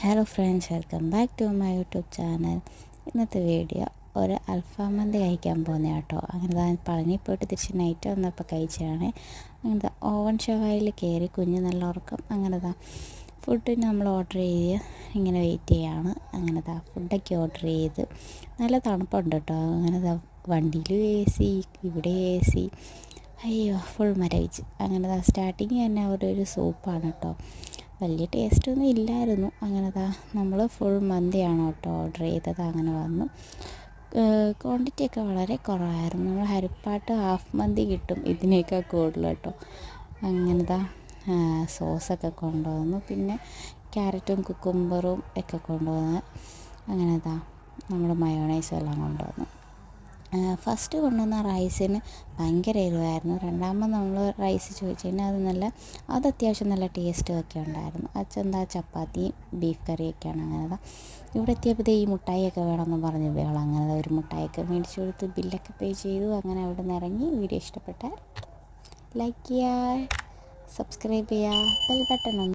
Hello friends, welcome back to my YouTube channel. ഇന്നത്തെ video ഒരു അൽഫാം മന്തി കഴിക്കാൻ പോകുന്ന കേട്ടോ. അങ്ങനെ പളനി പോയിട്ട് തിരിച്ച് നൈറ്റ് വന്നപ്പോൾ കഴിച്ചതാണ്. അങ്ങനത്തെ ഓവൻ ഷവായിൽ കയറി കുഞ്ഞ് നല്ല ഉറക്കം. അങ്ങനത്തെ ഫുഡിന് നമ്മൾ ഓർഡർ ചെയ്ത് ഇങ്ങനെ വെയിറ്റ് ചെയ്യാണ്. അങ്ങനത്തെ ഫുഡൊക്കെ ഓർഡർ ചെയ്ത് നല്ല തണുപ്പുണ്ട് കേട്ടോ. അങ്ങനത്തെ വണ്ടിയിലും AC, ഇവിടെ AC. അയ്യോ, ഫുൾ മരവിച്ച്. അങ്ങനെ സ്റ്റാർട്ടിങ് തന്നെ ഒരു സൂപ്പാണ് കേട്ടോ. വലിയ ടേസ്റ്റൊന്നും ഇല്ലായിരുന്നു. അങ്ങനെ നമ്മൾ ഫുൾ മന്തിയാണ് കേട്ടോ ഓർഡർ ചെയ്തത്. അങ്ങനെ വന്നു. ക്വാണ്ടിറ്റി ഒക്കെ വളരെ കുറവായിരുന്നു. നമ്മൾ ഹരിപ്പാട്ട് ഹാഫ് മന്തി കിട്ടും ഇതിനേക്കാൾ കൂടുതൽ കേട്ടോ. അങ്ങനത്തെ സോസൊക്കെ കൊണ്ടുവന്നു. പിന്നെ ക്യാരറ്റും കുക്കുംബറും ഒക്കെ കൊണ്ടുവന്ന് അങ്ങനത്തെ നമ്മുടെ മയോണൈസും എല്ലാം കൊണ്ടുവന്നു. ഫസ്റ്റ് കൊണ്ടുവന്ന റൈസിന് ഭയങ്കര എരിവായിരുന്നു. രണ്ടാമത് നമ്മൾ റൈസ് ചോദിച്ചു കഴിഞ്ഞാൽ അത് അത്യാവശ്യം നല്ല ടേസ്റ്റും ഒക്കെ ഉണ്ടായിരുന്നു. അച്ഛന്താ ചപ്പാത്തിയും ബീഫ് കറിയൊക്കെയാണ്. അങ്ങനത്തെ ഇവിടെ എത്തിയപ്പോൾ ഈ മുട്ടായിയൊക്കെ വേണമെന്ന് പറഞ്ഞ് ബഹളം. അങ്ങനെ ഒരു മുട്ടായിയൊക്കെ മേടിച്ചു കൊടുത്ത് ബില്ലൊക്കെ പേ ചെയ്തു. അങ്ങനെ അവിടെ നിന്ന് ഇറങ്ങി. വീഡിയോ ഇഷ്ടപ്പെട്ടാൽ ലൈക്ക് ചെയ്യുക, സബ്സ്ക്രൈബ് ചെയ്യുക, ബെൽ ബട്ടൺ